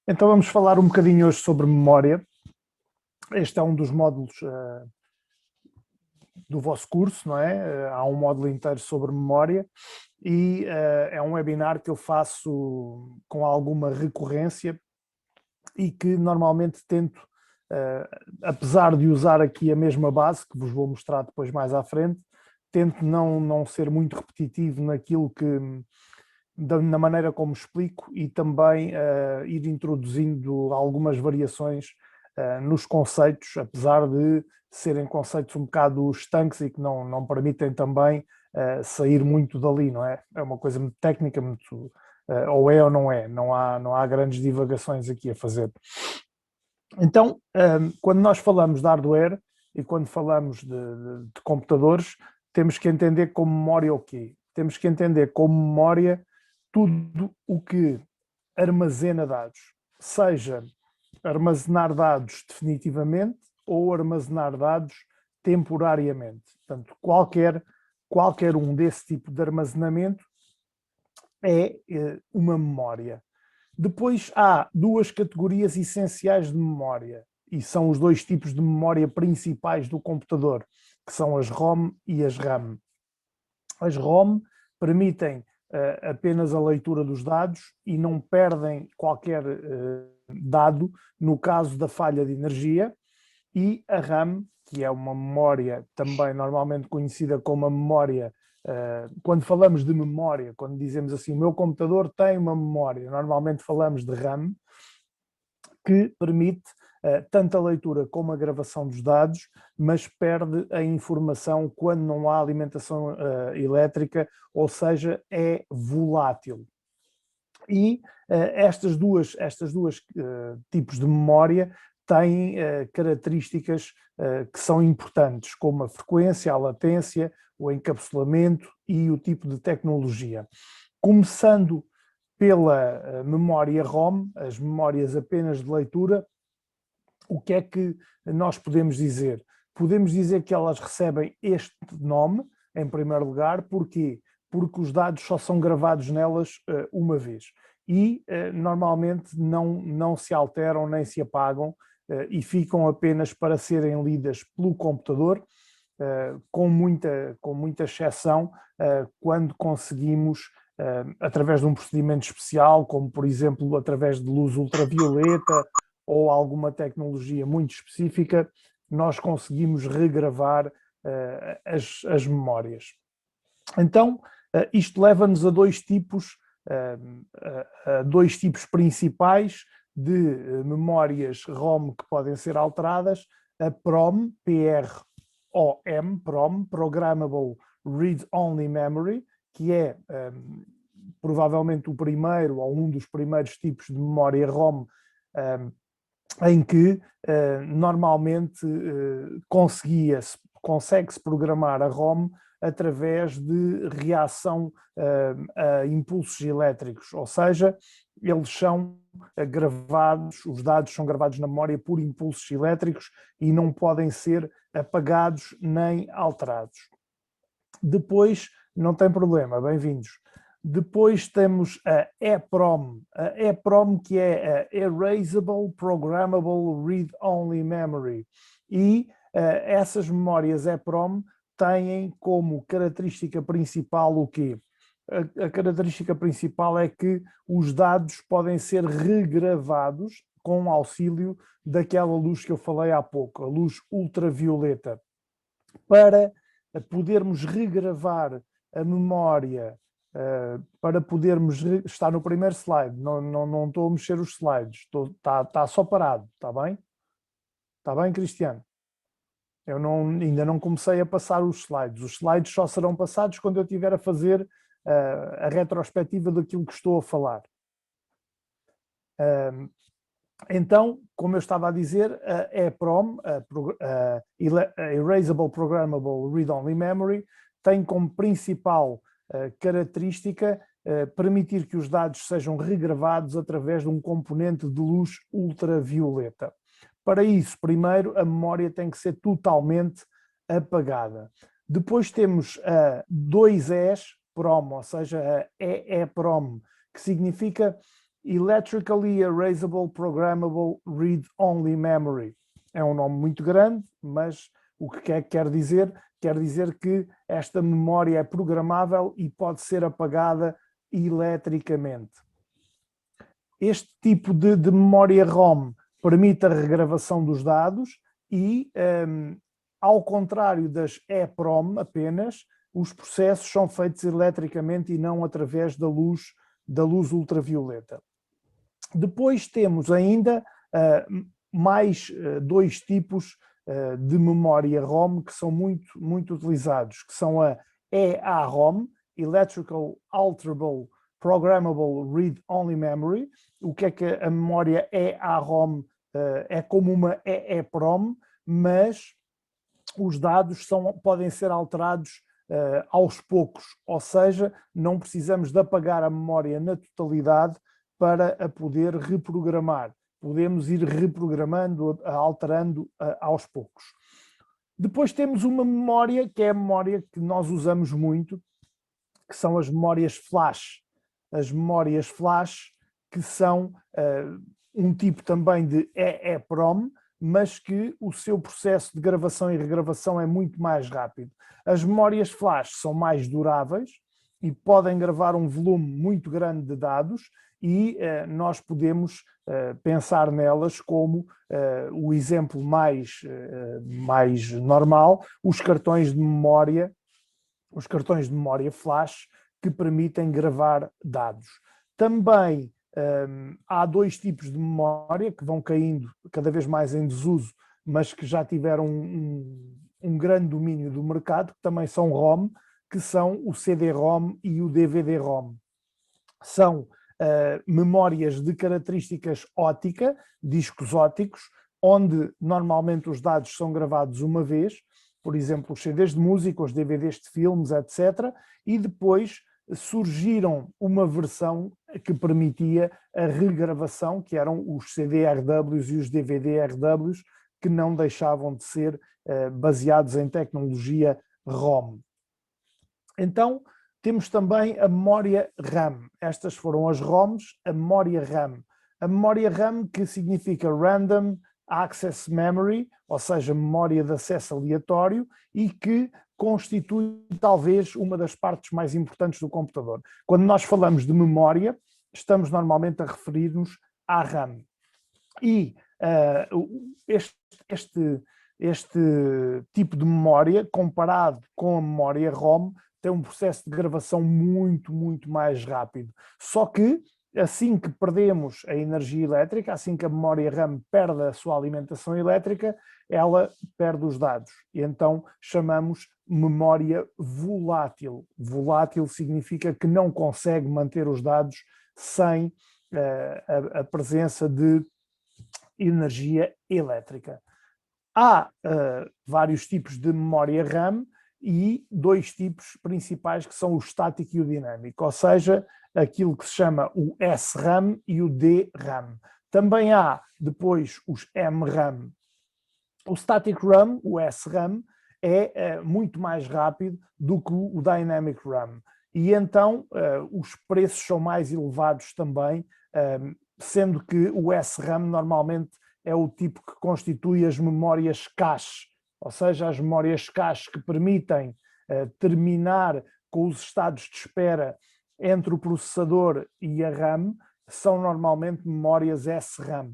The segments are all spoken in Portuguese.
Então vamos falar um bocadinho hoje sobre memória. Este é um dos módulos do vosso curso, não é? Há um módulo inteiro sobre memória e é um webinar que eu faço com alguma recorrência e que normalmente tento, apesar de usar aqui a mesma base, que vos vou mostrar depois mais à frente, tento não ser muito repetitivo naquilo que na maneira como explico e também ir introduzindo algumas variações nos conceitos, apesar de serem conceitos um bocado estanques e que não permitem também sair muito dali, não é? É uma coisa muito técnica, muito, ou é ou não é, não há grandes divagações aqui a fazer. Então, quando nós falamos de hardware e quando falamos de computadores, temos que entender como memória o quê? Temos que entender como memória tudo o que armazena dados, seja armazenar dados definitivamente ou armazenar dados temporariamente. Portanto, qualquer um desse tipo de armazenamento é uma memória. Depois há duas categorias essenciais de memória, e são os dois tipos de memória principais do computador, que são as ROM e as RAM. As ROM permitem apenas a leitura dos dados e não perdem qualquer dado no caso da falha de energia, e a RAM, que é uma memória também normalmente conhecida como a memória. Quando falamos de memória, quando dizemos assim, o meu computador tem uma memória, normalmente falamos de RAM, que permite tanto a leitura como a gravação dos dados, mas perde a informação quando não há alimentação elétrica, ou seja, é volátil. E estas duas tipos de memória têm características que são importantes, como a frequência, a latência, o encapsulamento e o tipo de tecnologia. Começando pela memória ROM, as memórias apenas de leitura, o que é que nós podemos dizer? Podemos dizer que elas recebem este nome, em primeiro lugar, porquê? Porque os dados só são gravados nelas uma vez e normalmente não se alteram nem se apagam e ficam apenas para serem lidas pelo computador, com muita exceção quando conseguimos, através de um procedimento especial, como por exemplo através de luz ultravioleta ou alguma tecnologia muito específica, nós conseguimos regravar as memórias. Então, isto leva-nos a dois tipos principais de memórias ROM que podem ser alteradas: a PROM, PROM, Programmable Read-Only Memory, que é provavelmente o primeiro ou um dos primeiros tipos de memória ROM em que normalmente consegue-se programar a ROM através de reação a impulsos elétricos, ou seja, eles são gravados, os dados são gravados na memória por impulsos elétricos e não podem ser apagados nem alterados. Depois, não tem problema, bem-vindos. Depois temos a EPROM, que é a Erasable Programmable Read-Only Memory. E essas memórias EPROM têm como característica principal o quê? A característica principal é que os dados podem ser regravados com auxílio daquela luz que eu falei há pouco, a luz ultravioleta. Para podermos regravar a memória, para podermos estar no primeiro slide, não estou a mexer os slides, está só parado, está bem? Está bem, Cristiano? Eu ainda não comecei a passar os slides só serão passados quando eu estiver a fazer a retrospectiva daquilo que estou a falar. Então, como eu estava a dizer, a EPROM, a Erasable Programmable Read-Only Memory, tem como principal característica permitir que os dados sejam regravados através de um componente de luz ultravioleta. Para isso, primeiro, a memória tem que ser totalmente apagada. Depois temos a 2Es PROM, ou seja, a EEPROM, que significa Electrically Erasable Programmable Read-Only Memory. É um nome muito grande, mas o que quer dizer? Quer dizer que esta memória é programável e pode ser apagada eletricamente. Este tipo de memória ROM permite a regravação dos dados e, ao contrário das EEPROM apenas, os processos são feitos eletricamente e não através da luz ultravioleta. Depois temos ainda mais dois tipos de memória ROM que são muito utilizados, que são a EAROM, Electrical Alterable Programmable Read-Only Memory. O que é a memória EAROM? É como uma EEPROM, mas os dados podem ser alterados aos poucos, ou seja, não precisamos de apagar a memória na totalidade para a poder reprogramar. Podemos ir reprogramando, alterando aos poucos. Depois temos uma memória, que é a memória que nós usamos muito, que são as memórias flash. As memórias flash, que são um tipo também de EEPROM, mas que o seu processo de gravação e regravação é muito mais rápido. As memórias flash são mais duráveis e podem gravar um volume muito grande de dados e nós podemos pensar nelas como o exemplo mais normal, os cartões de memória flash que permitem gravar dados. Também há dois tipos de memória que vão caindo cada vez mais em desuso, mas que já tiveram um grande domínio do mercado, que também são ROM, que são o CD-ROM e o DVD-ROM. São memórias de características ótica, discos óticos, onde normalmente os dados são gravados uma vez, por exemplo, os CDs de música, os DVDs de filmes, etc. E depois surgiram uma versão que permitia a regravação, que eram os CD-RWs e os DVD-RWs, que não deixavam de ser baseados em tecnologia ROM. Então, temos também a memória RAM. Estas foram as ROMs, a memória RAM. A memória RAM, que significa Random Access Memory, ou seja, memória de acesso aleatório, e que constitui talvez uma das partes mais importantes do computador. Quando nós falamos de memória, estamos normalmente a referir-nos à RAM. E este tipo de memória, comparado com a memória ROM, tem um processo de gravação muito mais rápido. Só que, assim que perdemos a energia elétrica, assim que a memória RAM perde a sua alimentação elétrica, ela perde os dados. E então chamamos memória volátil. Volátil significa que não consegue manter os dados sem a presença de energia elétrica. Há vários tipos de memória RAM e dois tipos principais, que são o estático e o dinâmico, ou seja, aquilo que se chama o SRAM e o DRAM. Também há depois os MRAM. O static RAM, o SRAM, é muito mais rápido do que o dynamic RAM. E então os preços são mais elevados também, sendo que o SRAM normalmente é o tipo que constitui as memórias cache, ou seja, as memórias cache que permitem terminar com os estados de espera entre o processador e a RAM, são normalmente memórias SRAM.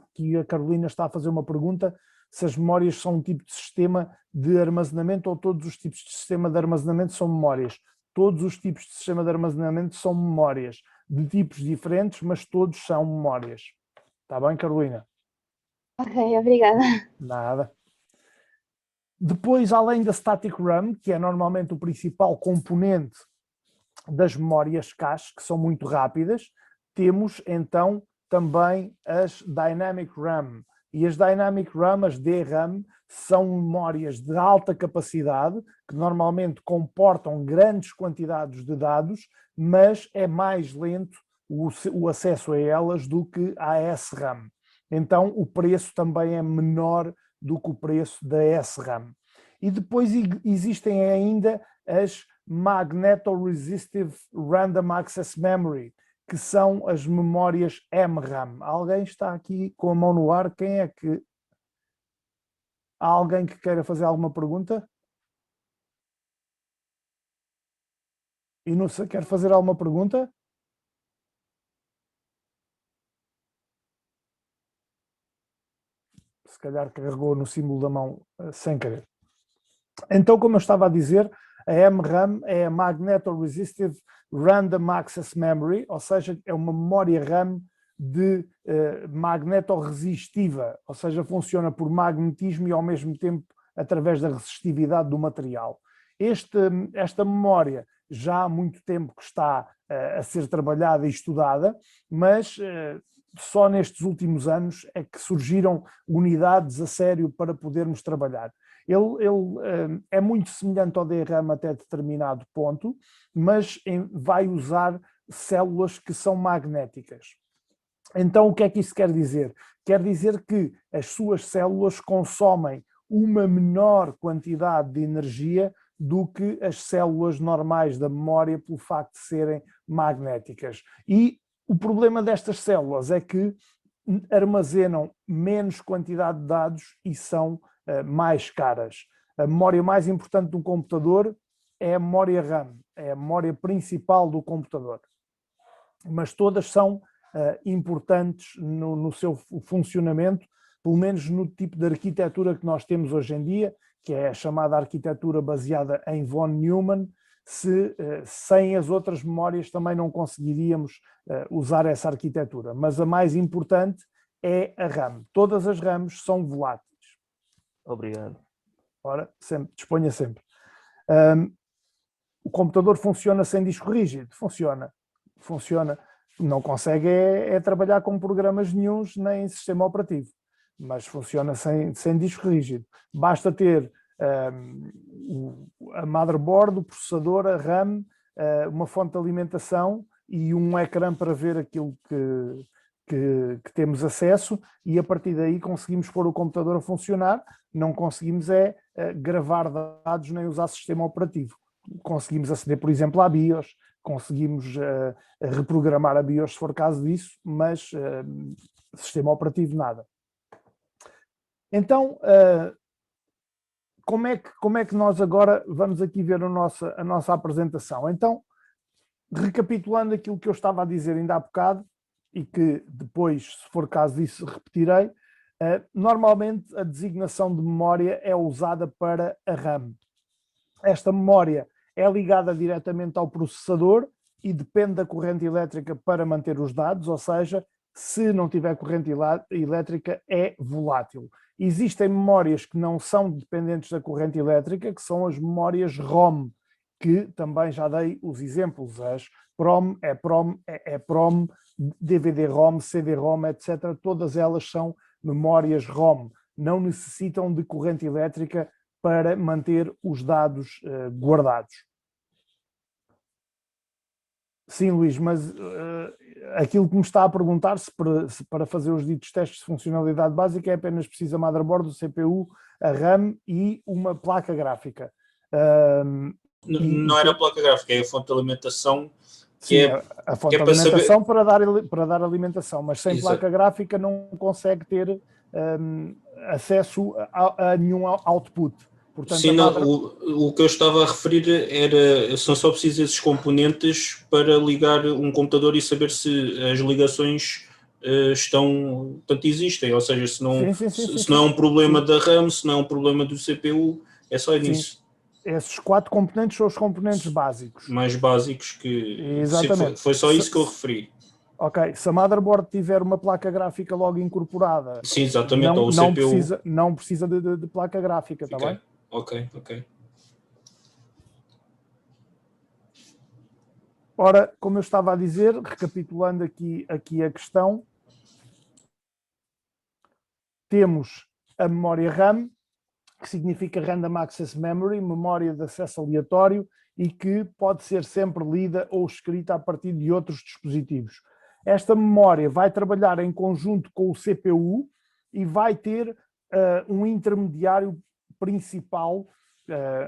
Aqui a Carolina está a fazer uma pergunta, se as memórias são um tipo de sistema de armazenamento ou todos os tipos de sistema de armazenamento são memórias. Todos os tipos de sistema de armazenamento são memórias, de tipos diferentes, mas todos são memórias. Está bem, Carolina? Ok, obrigada. Nada. Depois, além da static RAM, que é normalmente o principal componente das memórias cache, que são muito rápidas, temos então também as dynamic RAM. E as dynamic RAM, as DRAM, são memórias de alta capacidade, que normalmente comportam grandes quantidades de dados, mas é mais lento o acesso a elas do que a SRAM. Então o preço também é menor do que o preço da SRAM. E depois existem ainda as Magneto-Resistive Random Access Memory, que são as memórias MRAM. Alguém está aqui com a mão no ar? Quem é que... Há alguém que queira fazer alguma pergunta? Inúcia, quer fazer alguma pergunta? Se calhar carregou no símbolo da mão sem querer. Então, como eu estava a dizer, a MRAM é a Magneto-Resistive Random Access Memory, ou seja, é uma memória RAM de magnetorresistiva, ou seja, funciona por magnetismo e ao mesmo tempo através da resistividade do material. Esta memória já há muito tempo que está a ser trabalhada e estudada, mas só nestes últimos anos é que surgiram unidades a sério para podermos trabalhar. Ele é muito semelhante ao DRAM até determinado ponto, mas vai usar células que são magnéticas. Então, o que é que isso quer dizer? Quer dizer que as suas células consomem uma menor quantidade de energia do que as células normais da memória pelo facto de serem magnéticas. E o problema destas células é que armazenam menos quantidade de dados e são mais caras. A memória mais importante de um computador é a memória RAM, é a memória principal do computador. Mas todas são importantes no seu funcionamento, pelo menos no tipo de arquitetura que nós temos hoje em dia, que é a chamada arquitetura baseada em von Neumann. Sem as outras memórias também não conseguiríamos usar essa arquitetura, mas a mais importante é a RAM. Todas as RAMs são voláteis. Obrigado. Ora, sempre, disponha sempre. O computador funciona sem disco rígido? Funciona. Não consegue trabalhar com programas nenhuns nem sistema operativo, mas funciona sem disco rígido. Basta ter a motherboard, o processador, a RAM, uma fonte de alimentação e um ecrã para ver aquilo que temos acesso, e a partir daí conseguimos pôr o computador a funcionar. Não conseguimos gravar dados nem usar sistema operativo. Conseguimos aceder, por exemplo, à BIOS, conseguimos reprogramar a BIOS se for caso disso, mas sistema operativo nada. Então, como é que nós agora vamos aqui ver a nossa apresentação? Então, recapitulando aquilo que eu estava a dizer ainda há bocado, e que depois, se for caso disso, repetirei, normalmente a designação de memória é usada para a RAM. Esta memória é ligada diretamente ao processador e depende da corrente elétrica para manter os dados, ou seja, se não tiver corrente elétrica é volátil. Existem memórias que não são dependentes da corrente elétrica, que são as memórias ROM, que também já dei os exemplos, as PROM, EPROM, DVD-ROM, CD-ROM, etc. Todas elas são memórias ROM, não necessitam de corrente elétrica para manter os dados guardados. Sim, Luís, mas aquilo que me está a perguntar, se para fazer os ditos testes de funcionalidade básica é apenas preciso a motherboard, o CPU, a RAM e uma placa gráfica. Não era a placa gráfica, é a fonte de alimentação. Sim, a fonte de alimentação para dar alimentação, mas sem Exato. placa gráfica não consegue ter acesso a nenhum output. Portanto, sim, o que eu estava a referir são só precisos esses componentes para ligar um computador e saber se as ligações existem, ou seja, se não é um problema da RAM, se não é um problema do CPU, é só nisso. Esses 4 componentes são os componentes básicos. Mais básicos que... Exatamente. Foi só isso que eu referi. Ok, se a motherboard tiver uma placa gráfica logo incorporada, sim, exatamente, ou o CPU... não precisa de placa gráfica, está bem? Ok. Ora, como eu estava a dizer, recapitulando aqui a questão, temos a memória RAM, que significa Random Access Memory, memória de acesso aleatório, e que pode ser sempre lida ou escrita a partir de outros dispositivos. Esta memória vai trabalhar em conjunto com o CPU e vai ter um intermediário principal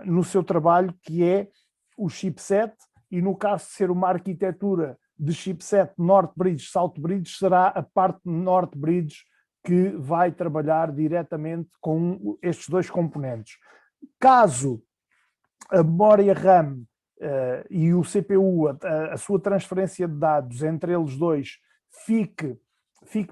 no seu trabalho, que é o chipset, e no caso de ser uma arquitetura de chipset North Bridge, South Bridge, será a parte North Bridge que vai trabalhar diretamente com estes dois componentes. Caso a memória RAM e o CPU, a sua transferência de dados entre eles dois, fique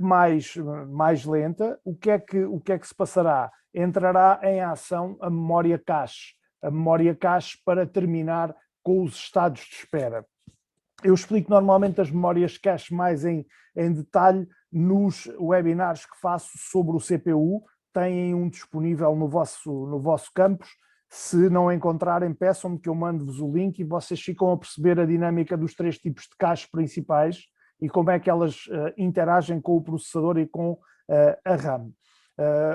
mais lenta, o que é que se passará? Entrará em ação a memória cache para terminar com os estados de espera. Eu explico normalmente as memórias cache mais em detalhe nos webinars que faço sobre o CPU. Têm um disponível no vosso campus. Se não encontrarem, peçam-me que eu mando-vos o link e vocês ficam a perceber a dinâmica dos 3 tipos de caches principais e como é que elas interagem com o processador e com a RAM.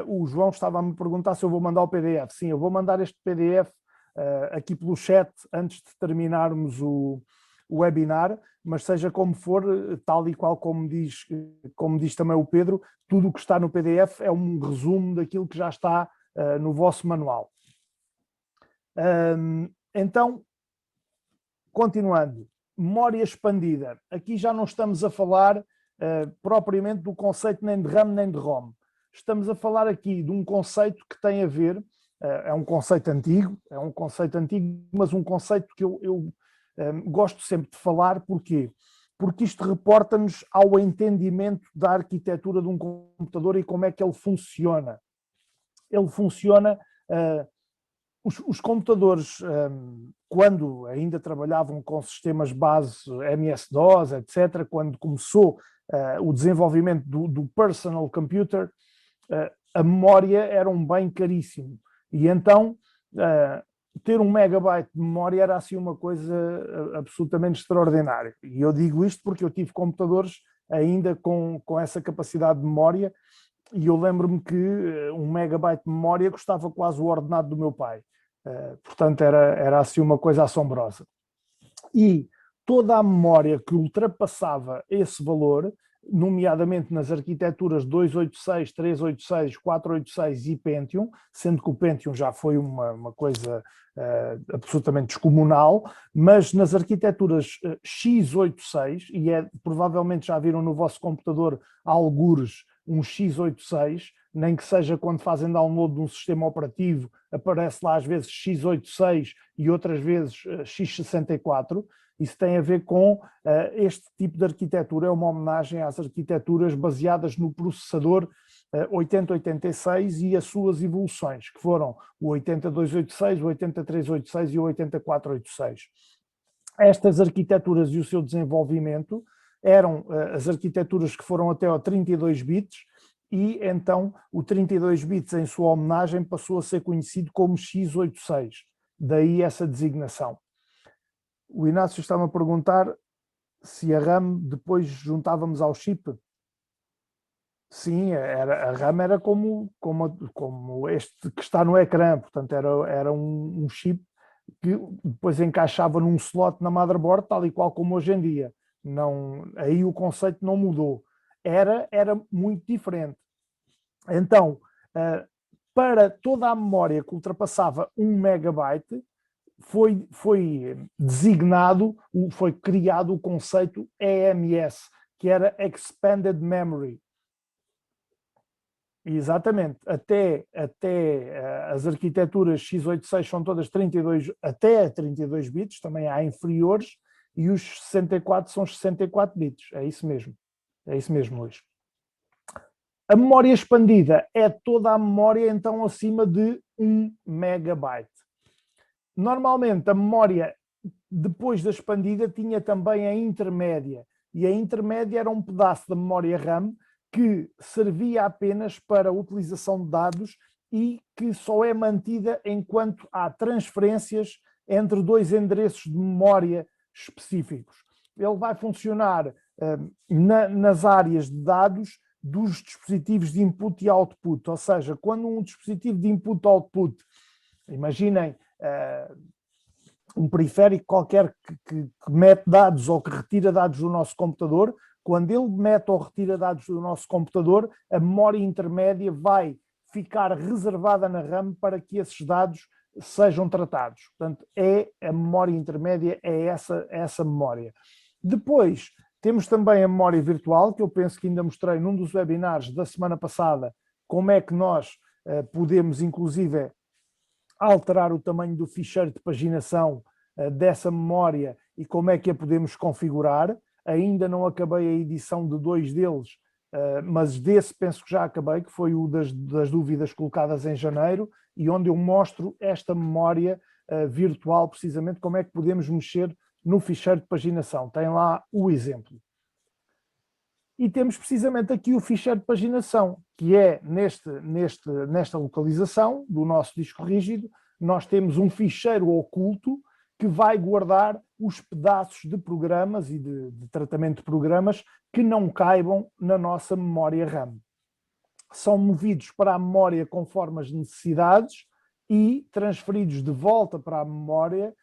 O João estava a me perguntar se eu vou mandar o PDF. Sim, eu vou mandar este PDF aqui pelo chat antes de terminarmos o webinar, mas seja como for, tal e qual como diz também o Pedro, tudo o que está no PDF é um resumo daquilo que já está no vosso manual. Então, continuando, memória expandida. Aqui já não estamos a falar propriamente do conceito nem de RAM nem de ROM. Estamos a falar aqui de um conceito que tem a ver, é um conceito antigo, mas um conceito que eu gosto sempre de falar. Porquê? Porque isto reporta-nos ao entendimento da arquitetura de um computador e como é que ele funciona. Ele funciona... Os computadores, quando ainda trabalhavam com sistemas base MS-DOS, etc., quando começou o desenvolvimento do personal computer, a memória era um bem caríssimo. E então, ter 1 megabyte de memória era assim uma coisa absolutamente extraordinária. E eu digo isto porque eu tive computadores ainda com essa capacidade de memória, e eu lembro-me que 1 megabyte de memória custava quase o ordenado do meu pai. Portanto, era assim uma coisa assombrosa. E toda a memória que ultrapassava esse valor, nomeadamente nas arquiteturas 286, 386, 486 e Pentium, sendo que o Pentium já foi uma coisa absolutamente descomunal, mas nas arquiteturas x86, e provavelmente já viram no vosso computador algures um x86, nem que seja quando fazem download de um sistema operativo, aparece lá às vezes x86 e outras vezes x64. Isso tem a ver com este tipo de arquitetura, é uma homenagem às arquiteturas baseadas no processador 8086 e as suas evoluções, que foram o 80286, o 80386 e o 80486. Estas arquiteturas e o seu desenvolvimento eram as arquiteturas que foram até ao 32 bits, e então o 32 bits em sua homenagem passou a ser conhecido como x86, daí essa designação. O Inácio está-me a perguntar se a RAM depois juntávamos ao chip. Sim, a RAM era como este que está no ecrã, portanto era um chip que depois encaixava num slot na motherboard, tal e qual como hoje em dia. Não, aí o conceito não mudou. Era muito diferente. Então, para toda a memória que ultrapassava 1 megabyte, foi designado, foi criado o conceito EMS, que era Expanded Memory. Exatamente, até as arquiteturas x86 são todas 32, até 32 bits, também há inferiores, e os 64 são 64 bits, é isso mesmo, Luís. A memória expandida é toda a memória então acima de 1 megabyte. Normalmente a memória depois da expandida tinha também a intermédia, e a intermédia era um pedaço da memória RAM que servia apenas para a utilização de dados e que só é mantida enquanto há transferências entre dois endereços de memória específicos. Ele vai funcionar nas áreas de dados dos dispositivos de input e output, ou seja, quando um dispositivo de input-output, imaginem um periférico qualquer que mete dados ou que retira dados do nosso computador, quando ele mete ou retira dados do nosso computador, a memória intermédia vai ficar reservada na RAM para que esses dados sejam tratados. Portanto, a memória intermédia é essa memória. Depois, temos também a memória virtual, que eu penso que ainda mostrei num dos webinars da semana passada, como é que nós podemos, inclusive, alterar o tamanho do ficheiro de paginação dessa memória e como é que a podemos configurar. Ainda não acabei a edição de 2 deles, mas desse penso que já acabei, que foi o das dúvidas colocadas em janeiro, e onde eu mostro esta memória virtual, precisamente como é que podemos mexer no ficheiro de paginação. Tem lá o exemplo. E temos precisamente aqui o ficheiro de paginação, que é nesta localização do nosso disco rígido. Nós temos um ficheiro oculto que vai guardar os pedaços de programas e de tratamento de programas que não caibam na nossa memória RAM. São movidos para a memória conforme as necessidades e transferidos de volta para a memória,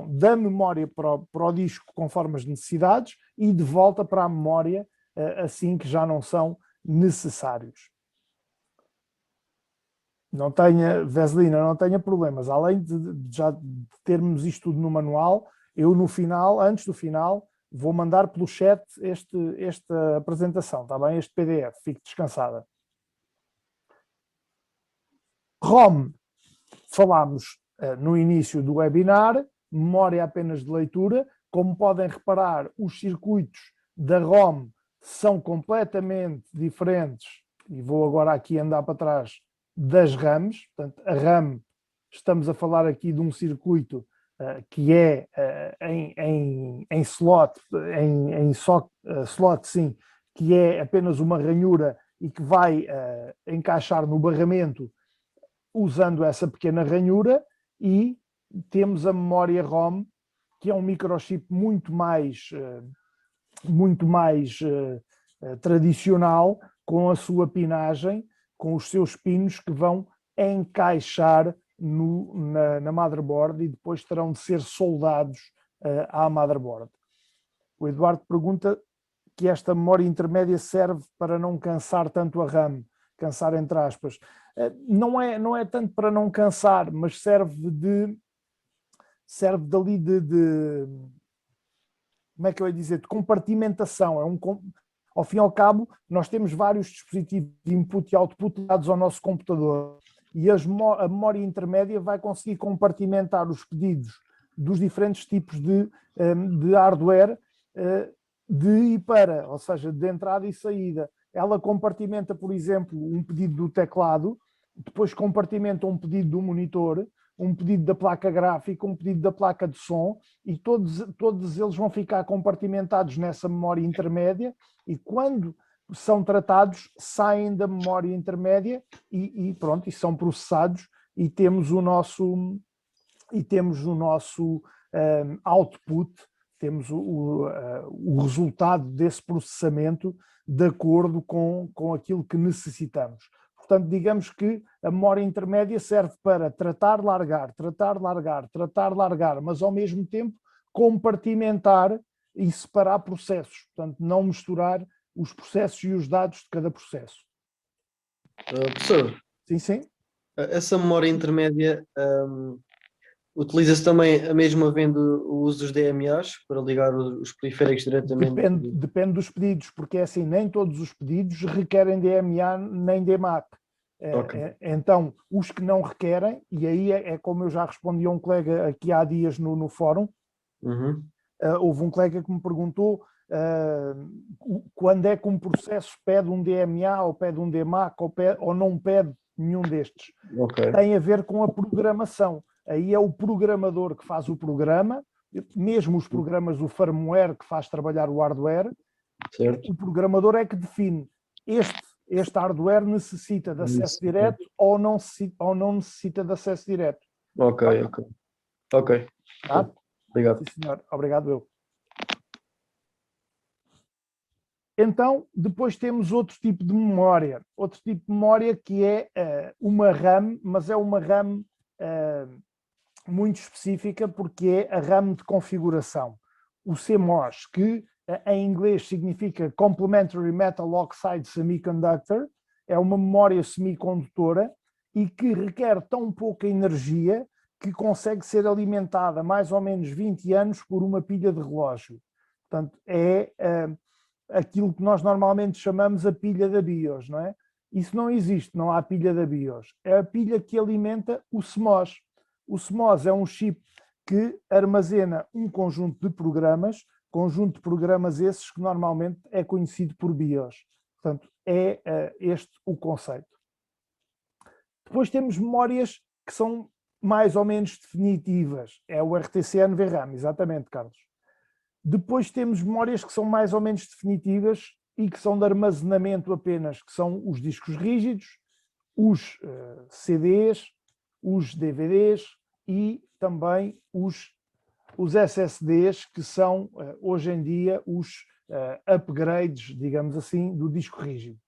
da memória para o disco conforme as necessidades e de volta para a memória assim que já não são necessários. Não tenha, Veselina, não tenha problemas. Além de já termos isto tudo no manual, eu no final, antes do final, vou mandar pelo chat esta apresentação, está bem? Este PDF, fique descansada. ROM, falámos no início do webinar, memória apenas de leitura. Como podem reparar, os circuitos da ROM são completamente diferentes, e vou agora aqui andar para trás, das RAMs. Portanto, a RAM, estamos a falar aqui de um circuito que é em slot, slot sim, que é apenas uma ranhura e que vai encaixar no barramento usando essa pequena ranhura, e temos a memória ROM, que é um microchip muito mais tradicional, com a sua pinagem, com os seus pinos que vão encaixar na motherboard e depois terão de ser soldados à motherboard. O Eduardo pergunta que esta memória intermédia serve para não cansar tanto a RAM, cansar entre aspas. Não é tanto para não cansar, mas serve dali de como é que eu ia dizer, de compartimentação. Ao fim e ao cabo, nós temos vários dispositivos de input e output ligados ao nosso computador, e a memória intermédia vai conseguir compartimentar os pedidos dos diferentes tipos de hardware de e para, ou seja, de entrada e saída. Ela compartimenta, por exemplo, um pedido do teclado, depois compartimenta um pedido do monitor, um pedido da placa gráfica, um pedido da placa de som, e todos eles vão ficar compartimentados nessa memória intermédia, e quando são tratados, saem da memória intermédia e pronto, e são processados, e temos o nosso output, temos o resultado desse processamento de acordo com aquilo que necessitamos. Portanto, digamos que a memória intermédia serve para tratar, largar, mas ao mesmo tempo compartimentar e separar processos. Portanto, não misturar os processos e os dados de cada processo. Professor, Sim, sim. essa memória intermédia utiliza-se também a mesma havendo o uso dos DMAs para ligar os periféricos diretamente? Depende dos pedidos, porque é assim, nem todos os pedidos requerem DMA nem DMAC. Okay. Então, os que não requerem, e aí é como eu já respondi a um colega aqui há dias no fórum, houve um colega que me perguntou quando é que um processo pede um DMA ou pede um DMAC ou não pede nenhum destes. Okay. Tem a ver com a programação. Aí é o programador que faz o programa, mesmo os programas do firmware que faz trabalhar o hardware. Certo. O programador é que define este hardware necessita de acesso direto ou não necessita de acesso direto. Ok. Tá? Obrigado. Sim, senhor. Obrigado eu. Então, depois temos outro tipo de memória. Outro tipo de memória que é uma RAM, mas é uma RAM muito específica, porque é a RAM de configuração. O CMOS, que em inglês significa Complementary Metal Oxide Semiconductor, é uma memória semicondutora e que requer tão pouca energia que consegue ser alimentada mais ou menos 20 anos por uma pilha de relógio. Portanto, é aquilo que nós normalmente chamamos a pilha da BIOS, não é? Isso não existe, não há pilha da BIOS. É a pilha que alimenta o CMOS. O CMOS é um chip que armazena um conjunto de programas esses que normalmente é conhecido por BIOS. Portanto, é este o conceito. Depois temos memórias que são mais ou menos definitivas. É o RTC NVRAM, exatamente, Carlos. Depois temos memórias que são mais ou menos definitivas e que são de armazenamento apenas, que são os discos rígidos, os CDs, os DVDs e também os SSDs, que são hoje em dia os upgrades, digamos assim, do disco rígido.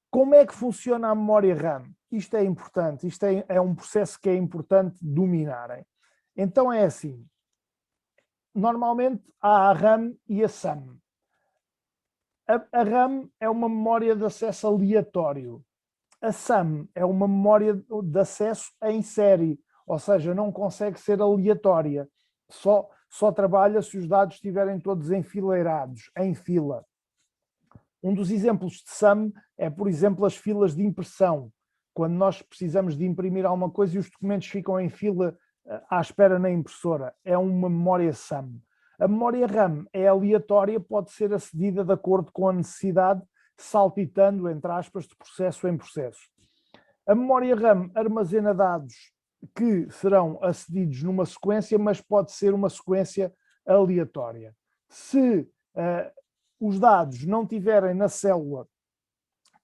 Como é que funciona a memória RAM? Isto é importante, isto é um processo que é importante dominarem. Então é assim, normalmente há a RAM e a SAM. A RAM é uma memória de acesso aleatório. A SAM é uma memória de acesso em série, ou seja, não consegue ser aleatória. Só trabalha se os dados estiverem todos enfileirados, em fila. Um dos exemplos de SAM é, por exemplo, as filas de impressão. Quando nós precisamos de imprimir alguma coisa e os documentos ficam em fila à espera na impressora. É uma memória SAM. A memória RAM é aleatória, pode ser acedida de acordo com a necessidade, saltitando, entre aspas, de processo em processo. A memória RAM armazena dados que serão acedidos numa sequência, mas pode ser uma sequência aleatória. Se os dados não estiverem na célula,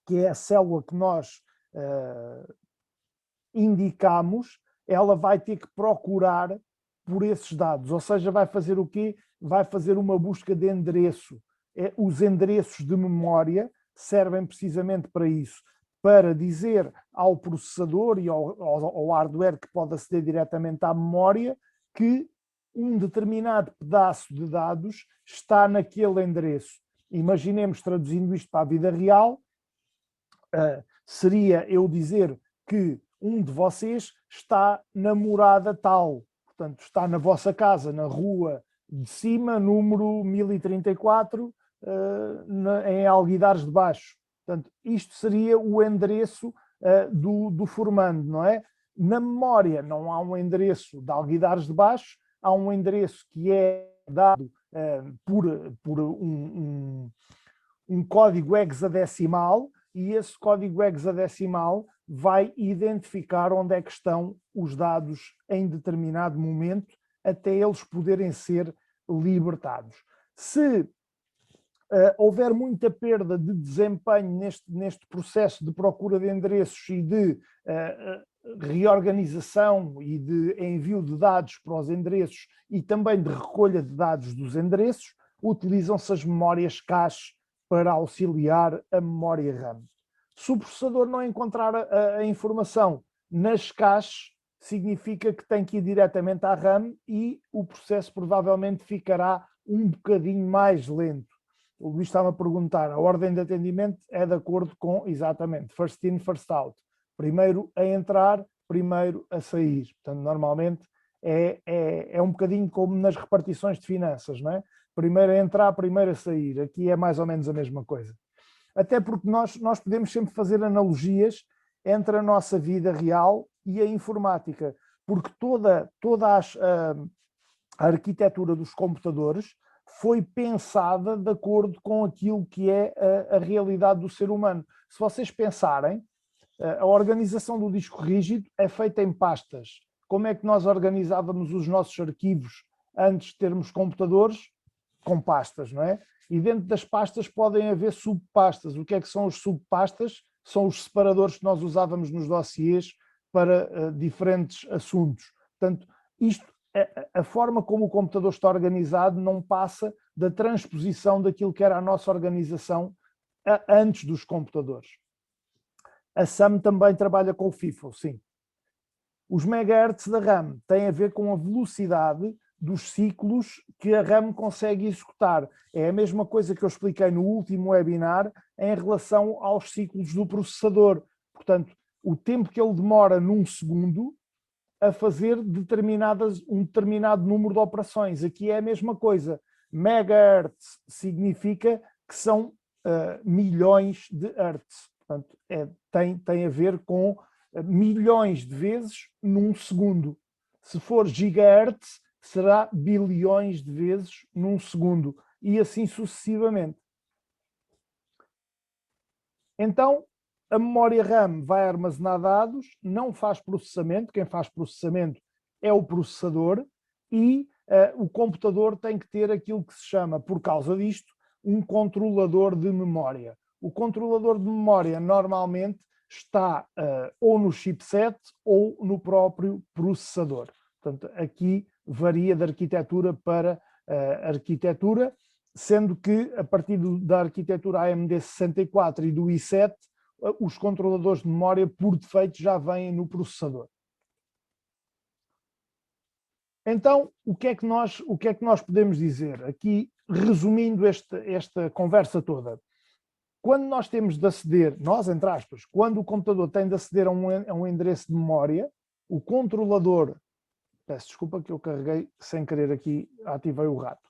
que é a célula que nós indicamos, ela vai ter que procurar por esses dados, ou seja, vai fazer o quê? Vai fazer uma busca de endereço. Os endereços de memória servem precisamente para isso, para dizer ao processador e ao hardware que pode aceder diretamente à memória que um determinado pedaço de dados está naquele endereço. Imaginemos, traduzindo isto para a vida real, seria eu dizer que um de vocês está na morada tal, portanto está na vossa casa, na rua de cima, número 1034, em Alguidares de Baixo. Portanto, isto seria o endereço do formando, não é? Na memória não há um endereço de Alguidares de Baixo, há um endereço que é dado por um código hexadecimal, e esse código hexadecimal vai identificar onde é que estão os dados em determinado momento, até eles poderem ser libertados. Se houver muita perda de desempenho neste processo de procura de endereços e de reorganização e de envio de dados para os endereços e também de recolha de dados dos endereços, utilizam-se as memórias cache para auxiliar a memória RAM. Se o processador não encontrar a informação nas caches, significa que tem que ir diretamente à RAM e o processo provavelmente ficará um bocadinho mais lento. O Luís estava a perguntar, a ordem de atendimento é de acordo com, exatamente, first in, first out. Primeiro a entrar, primeiro a sair. Portanto, normalmente é um bocadinho como nas repartições de finanças, não é? Primeiro a entrar, primeiro a sair. Aqui é mais ou menos a mesma coisa. Até porque nós podemos sempre fazer analogias entre a nossa vida real e a informática, porque toda a arquitetura dos computadores foi pensada de acordo com aquilo que é a realidade do ser humano. Se vocês pensarem, a organização do disco rígido é feita em pastas. Como é que nós organizávamos os nossos arquivos antes de termos computadores? Com pastas, não é? E dentro das pastas podem haver subpastas. O que é que são os subpastas? São os separadores que nós usávamos nos dossiês para diferentes assuntos. Portanto, a forma como o computador está organizado não passa da transposição daquilo que era a nossa organização antes dos computadores. A SAM também trabalha com o FIFO, sim. Os megahertz da RAM têm a ver com a velocidade dos ciclos que a RAM consegue executar. É a mesma coisa que eu expliquei no último webinar em relação aos ciclos do processador. Portanto, o tempo que ele demora num segundo, a fazer um determinado número de operações. Aqui é a mesma coisa. Megahertz significa que são milhões de hertz. Portanto, tem a ver com milhões de vezes num segundo. Se for gigahertz, será bilhões de vezes num segundo. E assim sucessivamente. Então, a memória RAM vai armazenar dados, não faz processamento. Quem faz processamento é o processador. E o computador tem que ter aquilo que se chama, por causa disto, um controlador de memória. O controlador de memória normalmente está ou no chipset ou no próprio processador. Portanto, aqui varia de arquitetura para arquitetura, sendo que a partir da arquitetura AMD 64 e do i7, os controladores de memória por defeito já vêm no processador. Então, o que é que nós podemos dizer? Aqui, resumindo esta conversa toda. Quando nós temos de aceder, nós, entre aspas, quando o computador tem de aceder a um endereço de memória, o controlador, peço desculpa que eu carreguei sem querer aqui, ativei o rato.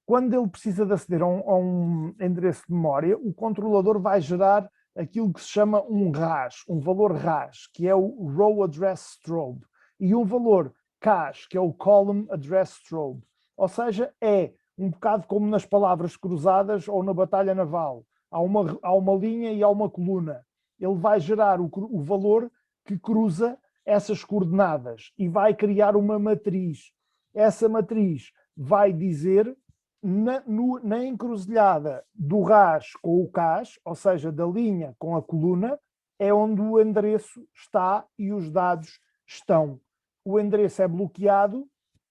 Quando ele precisa de aceder a um endereço de memória, o controlador vai gerar aquilo que se chama um RAS, um valor RAS, que é o Row Address Strobe, e um valor cache, que é o Column Address Strobe. Ou seja, é um bocado como nas palavras cruzadas ou na batalha naval. Há uma linha e há uma coluna. Ele vai gerar o valor que cruza essas coordenadas e vai criar uma matriz. Essa matriz vai dizer, na encruzilhada do RAS com o cache, ou seja, da linha com a coluna, é onde o endereço está e os dados estão. O endereço é bloqueado,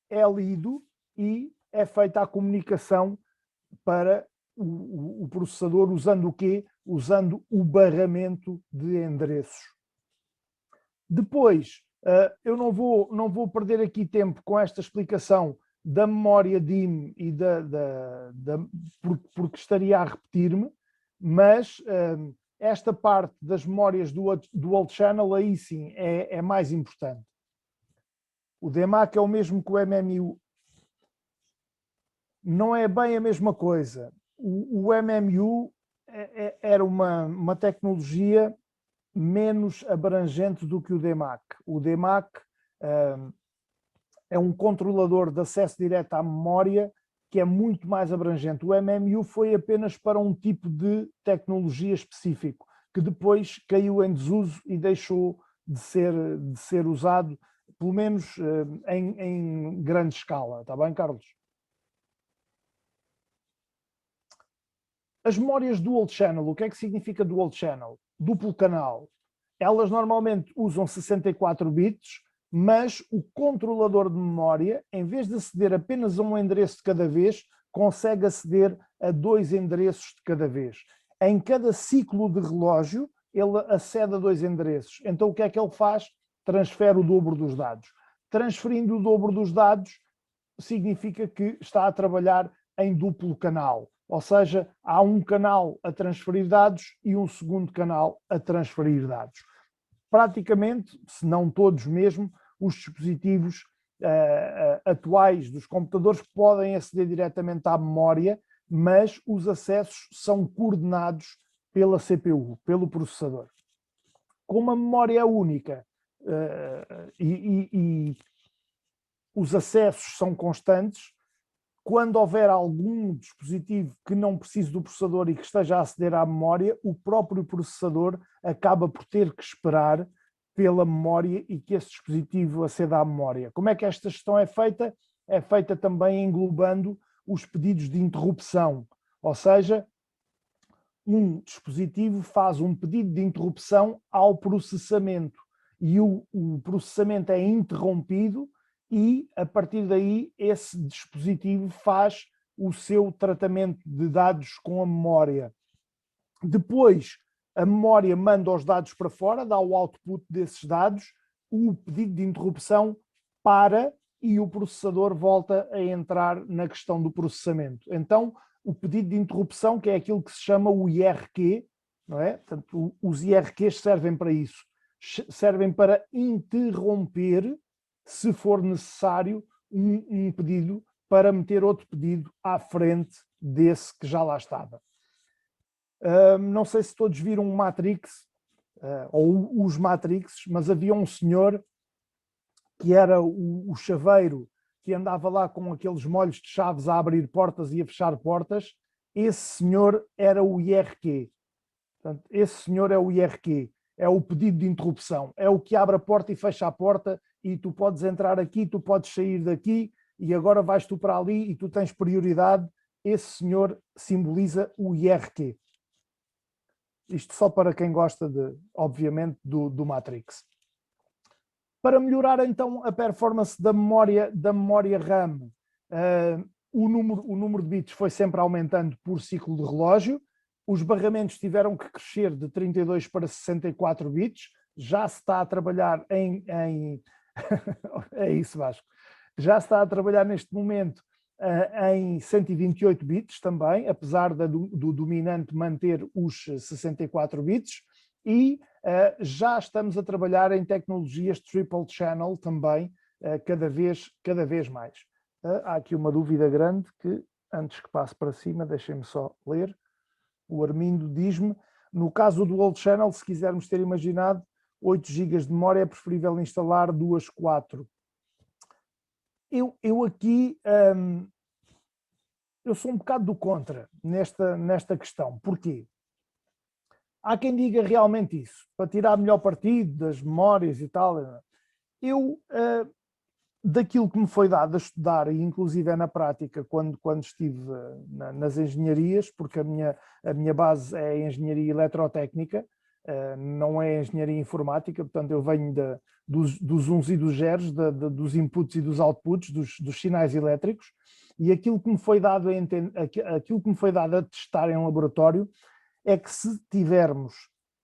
é lido e é feita a comunicação para o processador usando o quê? Usando o barramento de endereços. Depois, eu não vou perder aqui tempo com esta explicação da memória DIMM e porque estaria a repetir-me, mas esta parte das memórias dual channel aí sim é mais importante. O DMAC é o mesmo que o MMU. Não é bem a mesma coisa. O MMU era uma tecnologia menos abrangente do que o DMAC. O DMAC é um controlador de acesso direto à memória que é muito mais abrangente. O MMU foi apenas para um tipo de tecnologia específico, que depois caiu em desuso e deixou de ser usado, pelo menos em grande escala. Está bem, Carlos? As memórias dual channel, o que é que significa dual channel? Duplo canal. Elas normalmente usam 64 bits, mas o controlador de memória, em vez de aceder apenas a um endereço de cada vez, consegue aceder a 2 endereços de cada vez. Em cada ciclo de relógio, ele acede a 2 endereços. Então o que é que ele faz? Transfere o dobro dos dados. Transferindo o dobro dos dados, significa que está a trabalhar em duplo canal. Ou seja, há um canal a transferir dados e um segundo canal a transferir dados. Praticamente, se não todos mesmo, os dispositivos atuais dos computadores podem aceder diretamente à memória, mas os acessos são coordenados pela CPU, pelo processador. Como a memória é única e os acessos são constantes, quando houver algum dispositivo que não precise do processador e que esteja a aceder à memória, o próprio processador acaba por ter que esperar pela memória e que esse dispositivo aceda à memória. Como é que esta gestão é feita? É feita também englobando os pedidos de interrupção. Ou seja, um dispositivo faz um pedido de interrupção ao processamento e o processamento é interrompido e, a partir daí, esse dispositivo faz o seu tratamento de dados com a memória. Depois, a memória manda os dados para fora, dá o output desses dados, o pedido de interrupção para e o processador volta a entrar na questão do processamento. Então, o pedido de interrupção, que é aquilo que se chama o IRQ, não é? Portanto, os IRQs servem para isso. Servem para interromper se for necessário, um pedido para meter outro pedido à frente desse que já lá estava. Não sei se todos viram o Matrix, ou os Matrix, mas havia um senhor que era o chaveiro, que andava lá com aqueles molhos de chaves a abrir portas e a fechar portas. Esse senhor era o IRQ. Portanto, esse senhor é o IRQ, é o pedido de interrupção, é o que abre a porta e fecha a porta, e tu podes entrar aqui, tu podes sair daqui, e agora vais tu para ali e tu tens prioridade. Esse senhor simboliza o IRQ. Isto só para quem gosta, obviamente, do Matrix. Para melhorar então a performance da memória RAM, o número de bits foi sempre aumentando por ciclo de relógio. Os barramentos tiveram que crescer de 32 para 64 bits. Já se está a trabalhar é isso, Vasco. Já se está a trabalhar neste momento em 128 bits também, apesar do dominante manter os 64 bits. E já estamos a trabalhar em tecnologias triple channel também, cada vez mais. Há aqui uma dúvida grande que, antes que passe para cima, deixem-me só ler. O Armindo diz-me, no caso do dual channel, se quisermos ter imaginado 8 GB de memória, é preferível instalar 4. Eu aqui, eu sou um bocado do contra nesta questão. Porquê? Há quem diga realmente isso, para tirar melhor partido das memórias e tal. Eu, daquilo que me foi dado a estudar, e inclusive na prática, quando estive nas engenharias, porque a minha base é a engenharia eletrotécnica, não é a engenharia informática, portanto eu venho dos uns e dos zeros, dos inputs e dos outputs, dos sinais elétricos, e aquilo que me foi dado a testar em laboratório é que se tivermos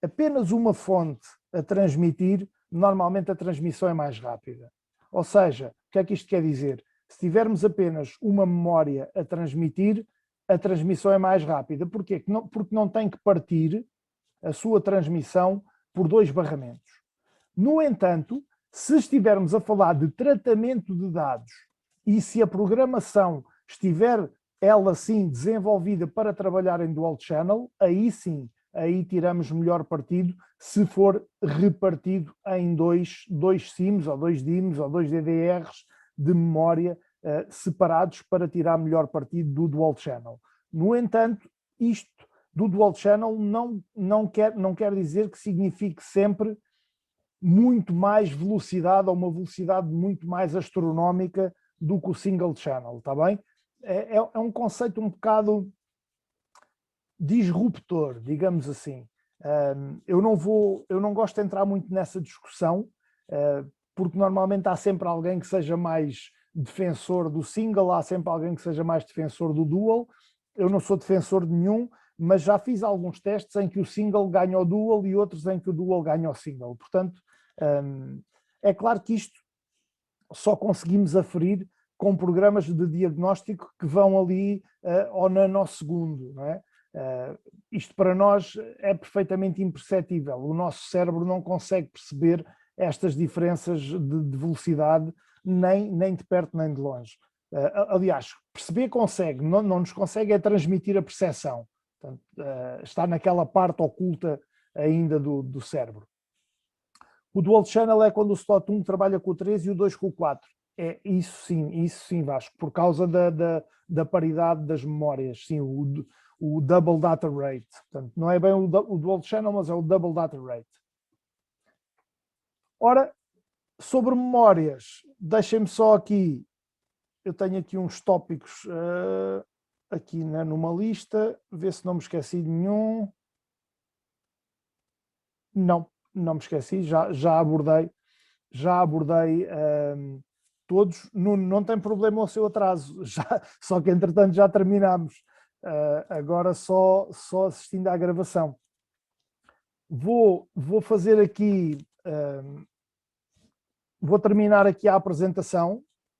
apenas uma fonte a transmitir, normalmente a transmissão é mais rápida. Ou seja, o que é que isto quer dizer? Se tivermos apenas uma memória a transmitir, a transmissão é mais rápida. Porquê? Porque não tem que partir a sua transmissão por 2 barramentos. No entanto, se estivermos a falar de tratamento de dados e se a programação estiver ela sim desenvolvida para trabalhar em dual channel, aí sim, aí tiramos melhor partido se for repartido em dois SIMs, ou 2 DIMMs, ou 2 DDRs de memória separados para tirar melhor partido do dual channel. No entanto, isto do dual channel não quer dizer que signifique sempre muito mais velocidade, ou uma velocidade muito mais astronómica do que o single channel, está bem? É um conceito um bocado disruptor, digamos assim. Eu não gosto de entrar muito nessa discussão, porque normalmente há sempre alguém que seja mais defensor do single, há sempre alguém que seja mais defensor do dual. Eu não sou defensor de nenhum, mas já fiz alguns testes em que o single ganha o dual e outros em que o dual ganha o single. Portanto, é claro que isto só conseguimos aferir com programas de diagnóstico que vão ali ao nanosegundo, não é? Isto para nós é perfeitamente imperceptível. O nosso cérebro não consegue perceber estas diferenças de velocidade nem de perto nem de longe. Aliás, perceber consegue, não nos consegue é transmitir a percepção. Portanto, está naquela parte oculta ainda do cérebro. O dual channel é quando o slot 1 trabalha com o 3 e o 2 com o 4. É isso sim, Vasco, por causa da paridade das memórias, sim, o double data rate. Portanto, não é bem o dual channel, mas é o double data rate. Ora, sobre memórias, deixem-me só aqui, eu tenho aqui uns tópicos aqui numa lista, ver se não me esqueci de nenhum. Não me esqueci, já abordei todos. Não tem problema o seu atraso, só que entretanto já terminámos. Agora só assistindo à gravação. Vou fazer aqui, vou terminar aqui a apresentação